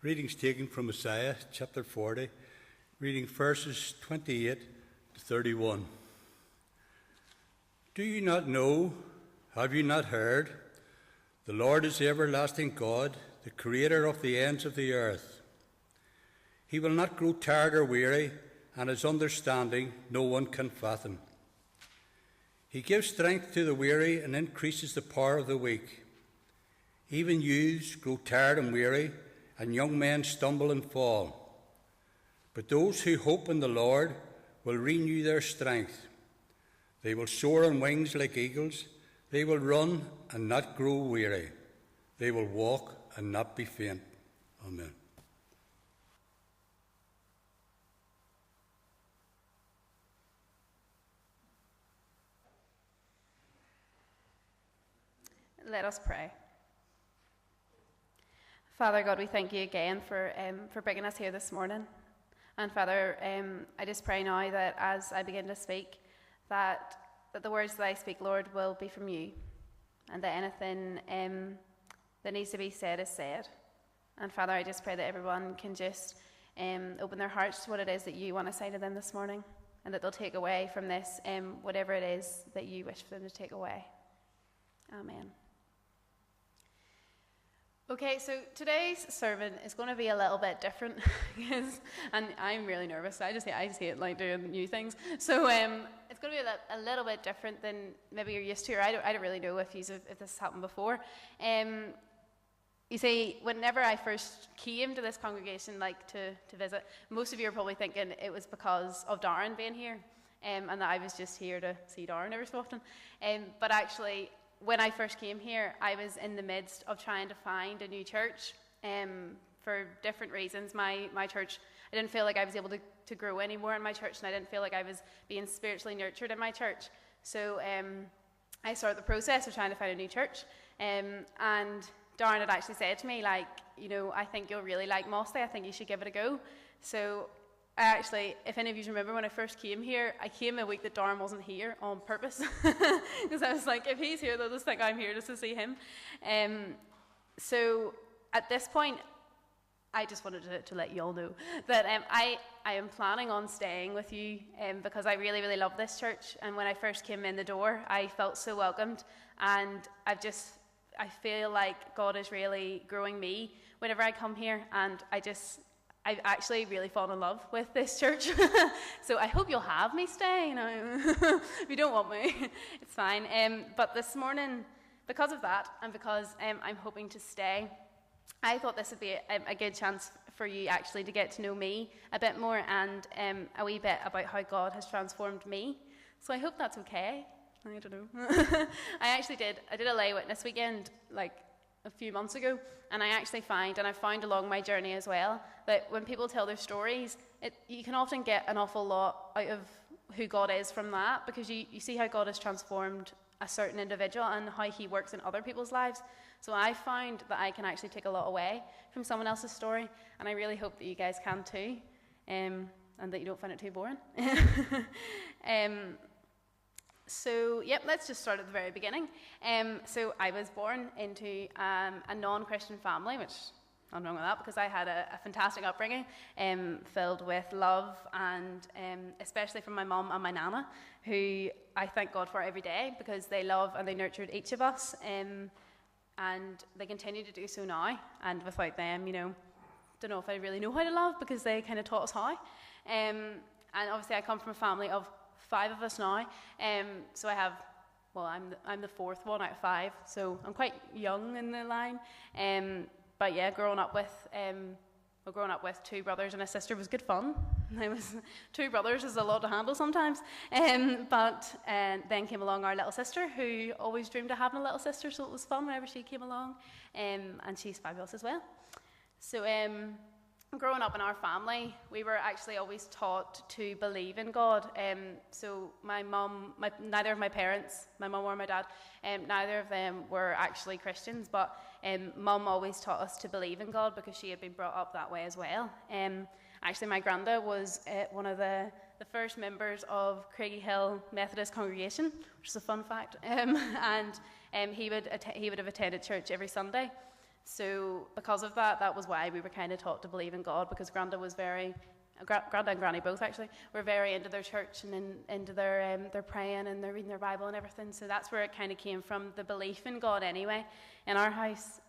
Readings taken from Isaiah chapter 40, reading verses 28 to 31. Do you not know? Have you not heard? The Lord is the everlasting God, the creator of the ends of the earth. He will not grow tired or weary, and his understanding no one can fathom. He gives strength to the weary and increases the power of the weak. Even youths grow tired and weary, and young men stumble and fall. But those who hope in the Lord will renew their strength. They will soar on wings like eagles. They will run and not grow weary. They will walk and not be faint. Amen. Let us pray. Father God, we thank you again for bringing us here this morning. And Father, I just pray now that as I begin to speak, that the words that I speak, Lord, will be from you. And that anything that needs to be said is said. And Father, I just pray that everyone can just open their hearts to what it is that you want to say to them this morning. And that they'll take away from this whatever it is that you wish for them to take away. Amen. Okay, so today's sermon is going to be a little bit different, and I'm really nervous. I just hate like doing new things. So it's going to be a little bit different than maybe you're used to, or I don't really know if this has happened before. You see, whenever I first came to this congregation, like to visit, most of you are probably thinking it was because of Darren being here, and that I was just here to see Darren every so often. But actually, when I first came here, I was in the midst of trying to find a new church for different reasons. My church, I didn't feel like I was able to grow anymore in my church, and I didn't feel like I was being spiritually nurtured in my church. So I started the process of trying to find a new church. And Darren had actually said to me, like, you know, I think you'll really like Mossley. I think you should give it a go. So I actually, if any of you remember when I first came here, I came a week that Darren wasn't here on purpose. Because I was like, if he's here, they'll just think I'm here just to see him. So at this point, I just wanted to let you all know that I am planning on staying with you because I really, really love this church. And when I first came in the door, I felt so welcomed. And I feel like God is really growing me whenever I come here. And I've actually really fallen in love with this church. So I hope you'll have me stay. You know? If you don't want me, it's fine. But this morning, because of that, and because I'm hoping to stay, I thought this would be a good chance for you actually to get to know me a bit more and a wee bit about how God has transformed me. So I hope that's okay. I don't know. I did a lay witness weekend, like, a few months ago, and I found along my journey as well that when people tell their stories, you can often get an awful lot out of who God is from that, because you see how God has transformed a certain individual and how he works in other people's lives. So I found that I can actually take a lot away from someone else's story, and I really hope that you guys can too, and that you don't find it too boring. So, yep, let's just start at the very beginning. So I was born into a non-Christian family, which nothing wrong with that, because I had a fantastic upbringing filled with love, and especially from my mum and my nana, who I thank God for every day, because they love and they nurtured each of us, and they continue to do so now. And without them, you know, don't know if I really know how to love, because they kind of taught us how. And obviously I come from a family of 5 of us now, so I'm the 4th one out of 5, so I'm quite young in the line. But yeah, growing up with 2 brothers and a sister was good fun. 2 brothers is a lot to handle sometimes. But then came along our little sister, who always dreamed of having a little sister, so it was fun whenever she came along. And she's fabulous as well. So growing up in our family, we were actually always taught to believe in God. So neither of my parents, my mum or my dad, neither of them were actually Christians, but mum always taught us to believe in God because she had been brought up that way as well. Actually, my granda was one of the first members of Craigie Hill Methodist congregation, which is a fun fact, and he would have attended church every Sunday. So because of that, that was why we were kind of taught to believe in God, because Granda was very, Granda and Granny both actually, were very into their church and into their praying and their reading their Bible and everything. So that's where it kind of came from, the belief in God anyway, in our house.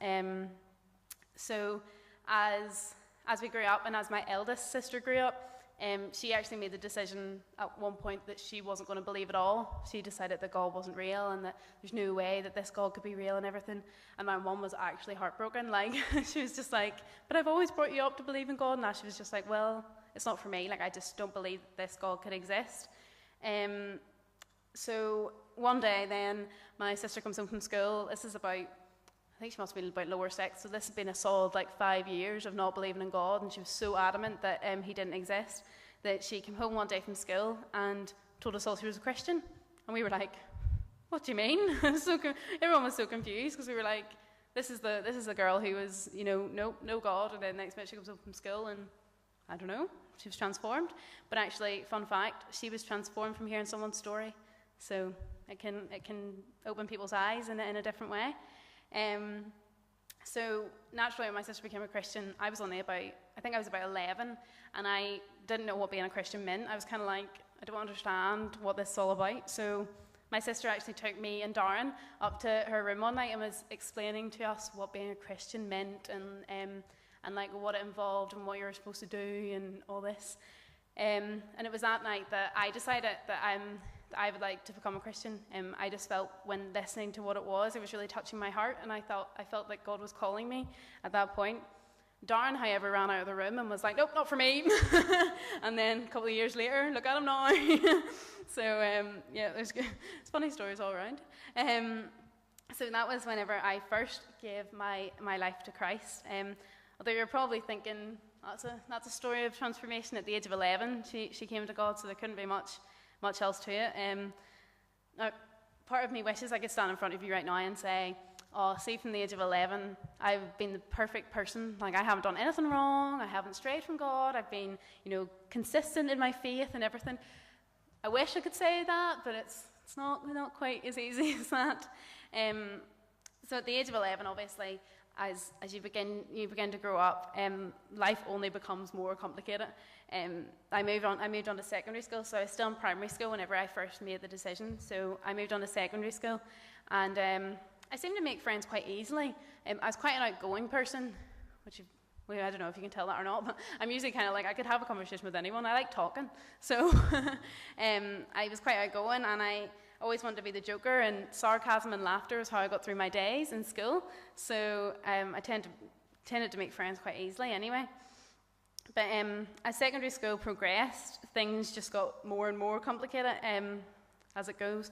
So as we grew up, and as my eldest sister grew up, she actually made the decision at one point that she wasn't going to believe at all. She decided that God wasn't real and that there's no way that this God could be real and everything. And my mum was actually heartbroken. Like, she was just like, but I've always brought you up to believe in God. And she was just like, well, it's not for me. Like, I just don't believe that this God could exist. So one day then, my sister comes home from school. This is about, I think she must have been about lower sixth, so this has been a solid 5 years of not believing in God, and she was so adamant that he didn't exist, that she came home one day from school and told us all she was a Christian. And we were like, what do you mean? Everyone was so confused, because we were like, this is the girl who was, no God, and then next minute she comes home from school and, I don't know, she was transformed. But actually, fun fact, she was transformed from hearing someone's story. So it can open people's eyes in a different way. So naturally, when my sister became a Christian, I was only about 11, and I didn't know what being a Christian meant. I was kind of like, I don't understand what this is all about. So my sister actually took me and Darren up to her room one night and was explaining to us what being a Christian meant, and like what it involved and what you were supposed to do and all this. And it was that night that I decided that I would like to become a Christian. I just felt, when listening to what it was really touching my heart, and I felt like God was calling me at that point. Darren, however, ran out of the room and was like, nope, not for me. And then a couple of years later, look at him now. So yeah, it's funny stories all around. So that was whenever I first gave my life to Christ. Although you're probably thinking, that's a story of transformation at the age of 11. She came to God, so there couldn't be much else to it. Now, part of me wishes I could stand in front of you right now and say, oh, see, from the age of 11, I've been the perfect person. Like, I haven't done anything wrong. I haven't strayed from God. I've been, consistent in my faith and everything. I wish I could say that, but it's not quite as easy as that. So at the age of 11, obviously, as you begin to grow up, life only becomes more complicated. I moved on to secondary school, so I was still in primary school whenever I first made the decision. So I moved on to secondary school, and I seemed to make friends quite easily. I was quite an outgoing person, which I don't know if you can tell that or not, but I'm usually kind of like, I could have a conversation with anyone. I like talking. So I was quite outgoing, and I always wanted to be the joker, and sarcasm and laughter is how I got through my days in school. So I tended to make friends quite easily anyway. But as secondary school progressed, things just got more and more complicated as it goes.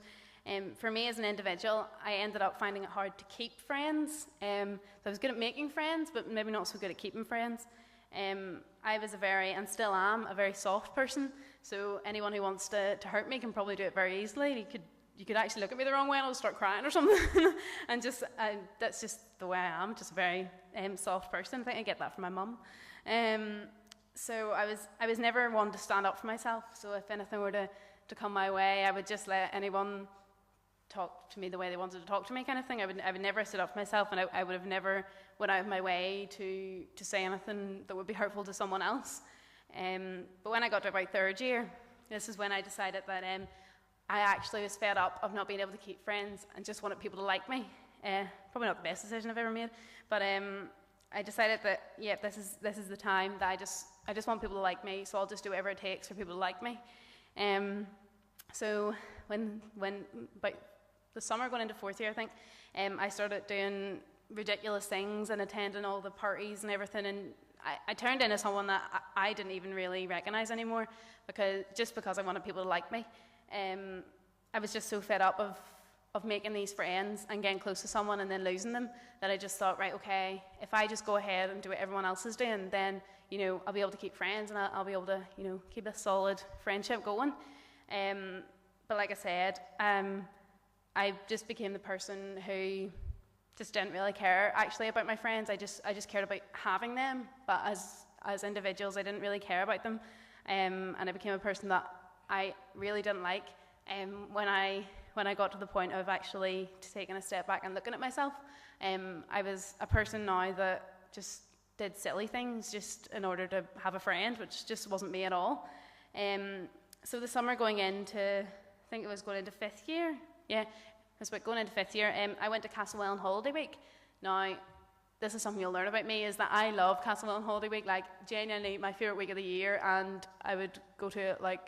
For me as an individual, I ended up finding it hard to keep friends. So I was good at making friends, but maybe not so good at keeping friends. I was and still am, a very soft person. So anyone who wants to hurt me can probably do it very easily. You could actually look at me the wrong way and I'll start crying or something. And that's just the way I am, just a very soft person. I think I get that from my mum. So I was never one to stand up for myself. So if anything were to come my way, I would just let anyone talk to me the way they wanted to talk to me, kind of thing. I would never sit up for myself, and I would have never went out of my way to say anything that would be hurtful to someone else. But when I got to about third year, this is when I decided that I actually was fed up of not being able to keep friends and just wanted people to like me. Probably not the best decision I've ever made, but I decided that this is the time that I just want people to like me, so I'll just do whatever it takes for people to like me. So when about the summer going into fourth year, I think, I started doing ridiculous things and attending all the parties and everything, and I turned into someone that I didn't even really recognize anymore, because I wanted people to like me. I was just so fed up of making these friends and getting close to someone and then losing them, that I just thought, right, okay, if I just go ahead and do what everyone else is doing, then I'll be able to keep friends, and I'll be able to keep a solid friendship going. But like I said, I just became the person who just didn't really care actually about my friends. I just cared about having them, but as individuals, I didn't really care about them. And I became a person that I really didn't like. When I when I got to the point of actually taking a step back and looking at myself. I was a person now that just did silly things just in order to have a friend, which just wasn't me at all. So the summer going into, I think it was going into 5th year. Yeah, it was about going into 5th year. I went to Castlewellan Holiday Week. Now, this is something you'll learn about me, is that I love Castlewellan Holiday Week, like genuinely my favourite week of the year, and I would go to it, like,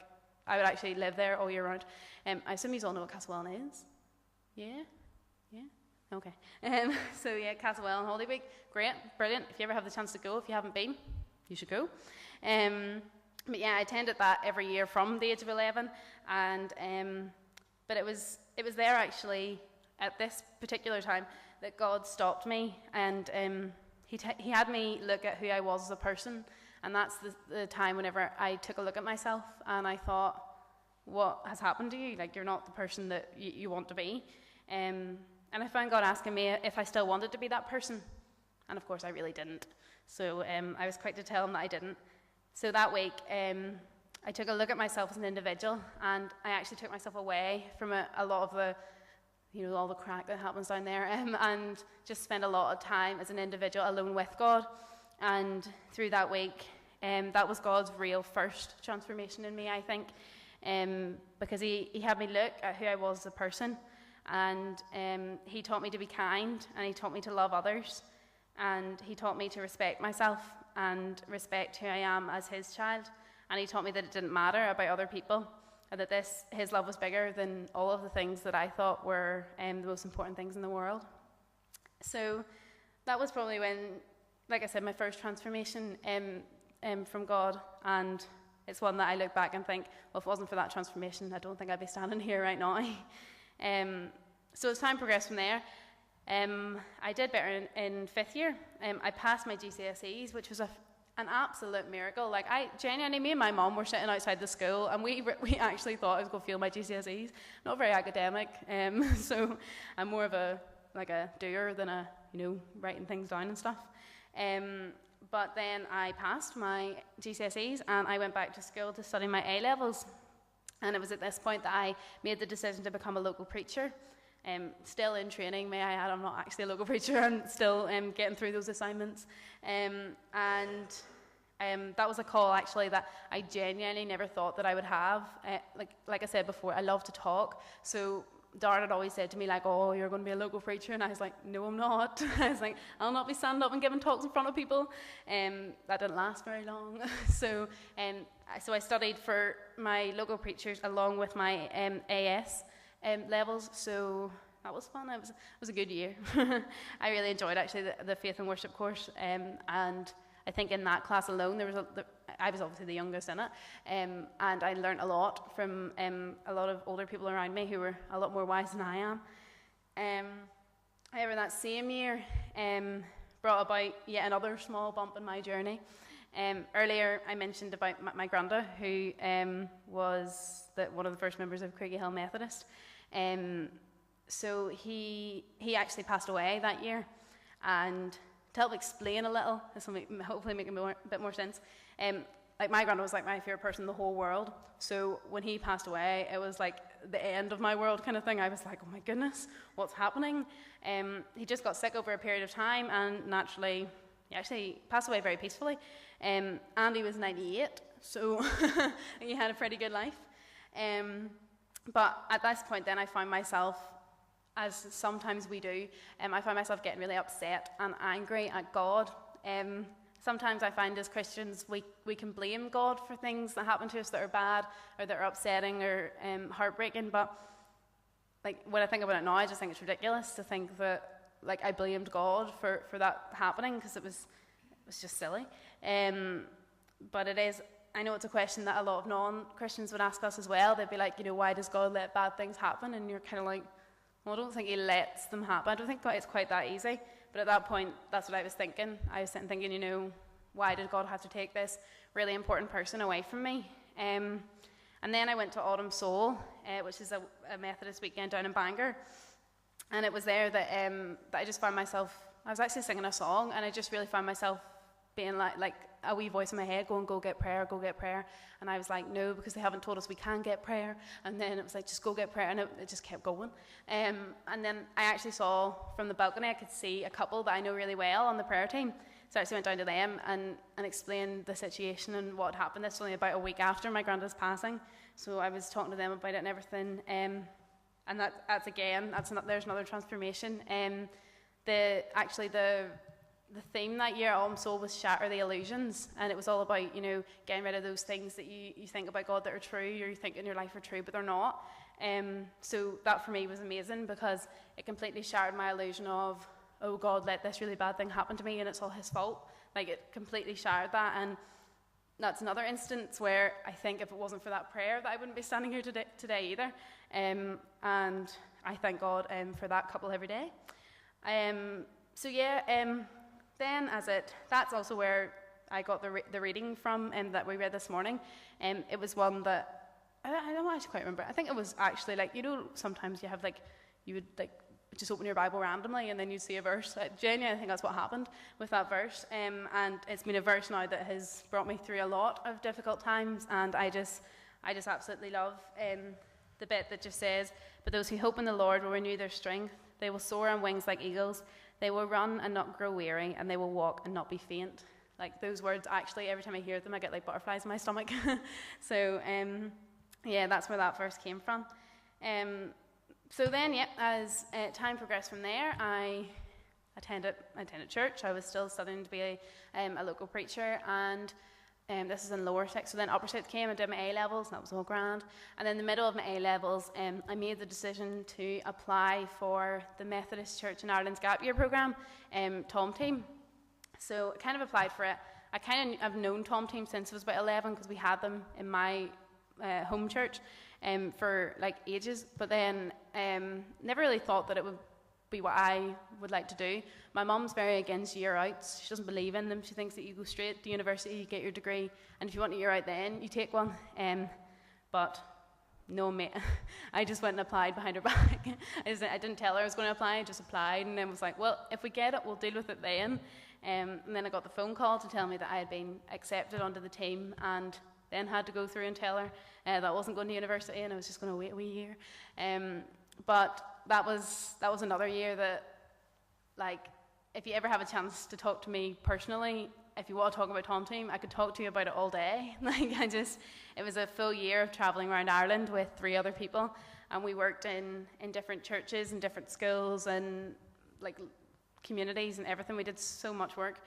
I would actually live there all year round. I assume you all know what Castlewellan is? Yeah? Yeah? Okay. So yeah, Castlewellan Holiday Week, great, brilliant. If you ever have the chance to go, if you haven't been, you should go. But yeah, I attended that every year from the age of 11, and but it was there actually at this particular time that God stopped me, and he had me look at who I was as a person, and that's the time whenever I took a look at myself and I thought, what has happened to you? Like, you're not the person that you want to be. And I found God asking me if I still wanted to be that person, and of course I really didn't. So I was quick to tell him that I didn't. So that week, I took a look at myself as an individual, and I actually took myself away from a lot of the, all the crack that happens down there, and just spent a lot of time as an individual alone with God. And through that week, that was God's real first transformation in me, I think, because he had me look at who I was as a person, and he taught me to be kind, and he taught me to love others, and he taught me to respect myself and respect who I am as his child, and he taught me that it didn't matter about other people, and that his love was bigger than all of the things that I thought were the most important things in the world. So that was probably when, like I said, my first transformation from God, and it's one that I look back and think, well, if it wasn't for that transformation, I don't think I'd be standing here right now. So as time progressed from there, I did better in 5th year. I passed my GCSEs, which was an absolute miracle. Like, me and my mum were sitting outside the school, and we actually thought I was going to fail my GCSEs. Not very academic, so I'm more of a doer than a writing things down and stuff. But then I passed my GCSEs, and I went back to school to study my A-levels. And it was at this point that I made the decision to become a local preacher. Still in training, may I add, I'm not actually a local preacher, I'm still getting through those assignments. And that was a call, actually, that I genuinely never thought that I would have. Like I said before, I love to talk. So Darren had always said to me, like, oh, you're going to be a local preacher. And I was like, no, I'm not. I was like, I'll not be standing up and giving talks in front of people. That didn't last very long. So I studied for my local preachers along with my AS levels. So that was fun. It was a good year. I really enjoyed, actually, the faith and worship course. And I think in that class alone, I was obviously the youngest in it, and I learned a lot from a lot of older people around me who were a lot more wise than I am. However, that same year brought about yet another small bump in my journey. Earlier, I mentioned about my granda, who was one of the first members of Craigie Hill Methodist. So he actually passed away that year, and to help explain a little, this will hopefully make a bit more sense. Like, my grandma was like my favorite person in the whole world. So when he passed away, it was like the end of my world kind of thing. I was like, oh my goodness, what's happening? He just got sick over a period of time, and naturally, he actually passed away very peacefully. And he was 98, so he had a pretty good life. But at this point then, I found myself, as sometimes we do, I find myself getting really upset and angry at God. Sometimes I find as Christians we can blame God for things that happen to us that are bad or that are upsetting or heartbreaking, but like, when I think about it now, I just think it's ridiculous to think that, like, I blamed God for that happening, because it was just silly. But it is, I know it's a question that a lot of non-Christians would ask us as well. They'd be like, why does God let bad things happen? And you're kind of like, well, I don't think he lets them happen. I don't think it's quite that easy. But at that point, that's what I was thinking. I was sitting thinking, why did God have to take this really important person away from me? And then I went to Autumn Soul, which is a Methodist weekend down in Bangor. And it was there that I just found myself, I was actually singing a song, and I just really found myself being like a wee voice in my head going, go get prayer. And I was like, no, because they haven't told us we can get prayer. And then it was like, just go get prayer. And it just kept going. And then I actually saw from the balcony, I could see a couple that I know really well on the prayer team. So I actually went down to them and explained the situation and what happened. This was only about a week after my granddad's passing. So I was talking to them about it and everything. And there's another transformation. The theme that year, Autumn Soul, was Shatter the Illusions, and it was all about, getting rid of those things that you think about God that are true, or you think in your life are true, but they're not. So that for me was amazing, because it completely shattered my illusion of, oh, God let this really bad thing happen to me and it's all his fault. Like, it completely shattered that. And that's another instance where I think if it wasn't for that prayer, that I wouldn't be standing here today either. And I thank God for that couple every day. Then that's also where I got the reading from that we read this morning. It was one that I don't actually quite remember. I think it was actually sometimes you would just open your Bible randomly and then you'd see a verse. Genuinely, I think that's what happened with that verse. And it's been a verse now that has brought me through a lot of difficult times, and I just absolutely love the bit that just says, "But those who hope in the Lord will renew their strength. They will soar on wings like eagles. They will run and not grow weary, and they will walk and not be faint." Like, those words, actually, every time I hear them, I get like butterflies in my stomach. So, that's where that verse came from. So then, as time progressed from there, I attended church. I was still studying to be a local preacher, and this is in lower sixth. So then upper sixth came and did my A-levels, and that was all grand. And then in the middle of my A-levels, I made the decision to apply for the Methodist Church in Ireland's Gap Year programme, Tom Team. So I kind of applied for it. I've known Tom Team since I was about 11, because we had them in my home church for like ages, but then never really thought that it would be what I would like to do. My mum's very against year outs. She doesn't believe in them. She thinks that you go straight to university, you get your degree, and if you want a year out then, you take one. But no, mate. I just went and applied behind her back. I didn't tell her I was going to apply, I just applied, and then was like, well, if we get it, we'll deal with it then. And then I got the phone call to tell me that I had been accepted onto the team, and then had to go through and tell her that I wasn't going to university and I was just going to wait a wee year. But that was another year that, like, if you ever have a chance to talk to me personally, if you want to talk about Tom Team, I could talk to you about it all day. It was a full year of travelling around Ireland with 3 other people, and we worked in different churches and different schools and like communities and everything. We did so much work,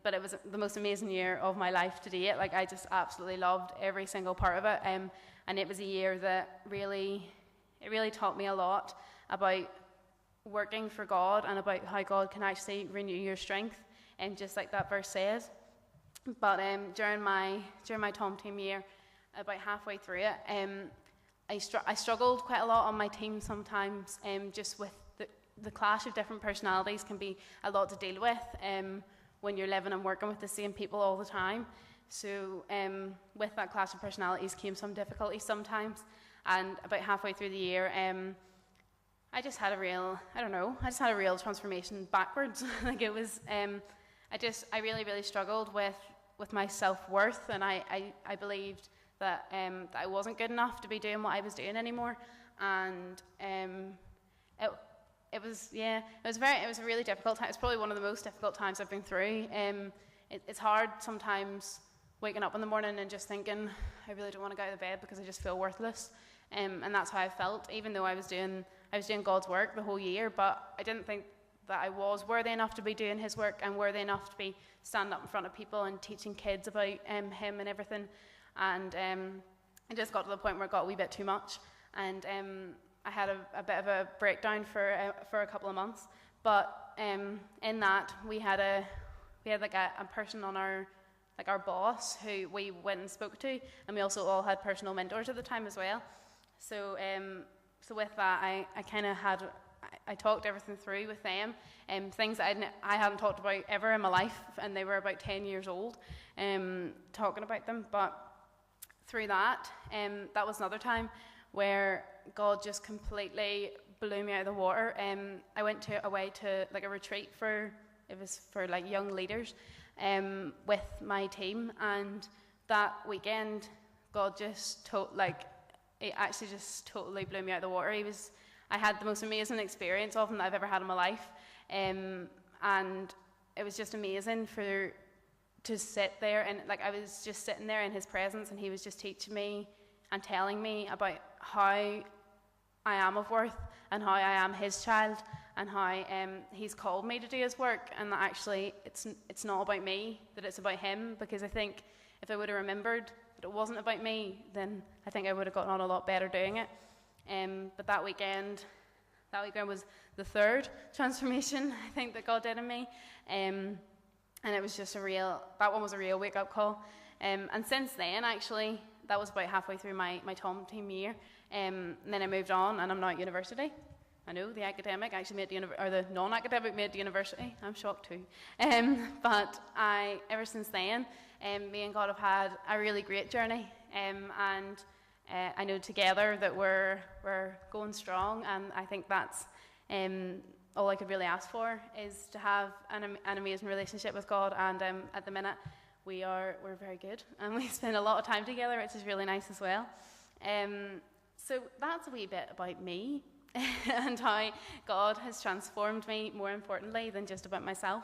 but it was the most amazing year of my life to date. Like, I just absolutely loved every single part of it, and it was a year that really taught me a lot about working for God and about how God can actually renew your strength, and just like that verse says. But during my Tom Team year, about halfway through it, I struggled quite a lot on my team sometimes, just with the clash of different personalities can be a lot to deal with when you're living and working with the same people all the time. So with that clash of personalities came some difficulties sometimes, and about halfway through the year, I just had a real transformation backwards. Like, it was, I really struggled with my self-worth, and I believed that I wasn't good enough to be doing what I was doing anymore, and it was a really difficult time. It's probably one of the most difficult times I've been through. It's hard sometimes waking up in the morning and just thinking, I really don't want to get out of bed because I just feel worthless. And that's how I felt, even though I was doing God's work the whole year, but I didn't think that I was worthy enough to be doing his work and worthy enough to be standing up in front of people and teaching kids about him and everything. And it just got to the point where it got a wee bit too much. And I had a bit of a breakdown for a couple of months. But in that, we had like a person on our boss who we went and spoke to, and we also all had personal mentors at the time as well. So with that, I talked everything through with them, things that I hadn't talked about ever in my life, and they were about 10 years old, talking about them. But through that, that was another time where God just completely blew me out of the water. I went away to like a retreat for like young leaders, with my team, and that weekend, God just it actually just totally blew me out of the water. I had the most amazing experience of him that I've ever had in my life, and it was just amazing to sit there, and like I was just sitting there in his presence, and he was just teaching me and telling me about how I am of worth and how I am his child, and how he's called me to do his work, and that actually it's not about me, that it's about him. Because I think if I would have remembered that it wasn't about me, then I think I would have gotten on a lot better doing it. But that weekend was the third transformation I think that God did in me, and it was just that one was a real wake-up call. And since then, actually, that was about halfway through my Tom team year, and then I moved on, and I'm now at university. I know the academic actually made the non-academic made the university. I'm shocked too. But ever since then, me and God have had a really great journey, and I know together that we're going strong, and I think that's all I could really ask for, is to have an amazing relationship with God. And at the minute, we're very good, and we spend a lot of time together, which is really nice as well. So that's a wee bit about me and how God has transformed me, more importantly than just about myself.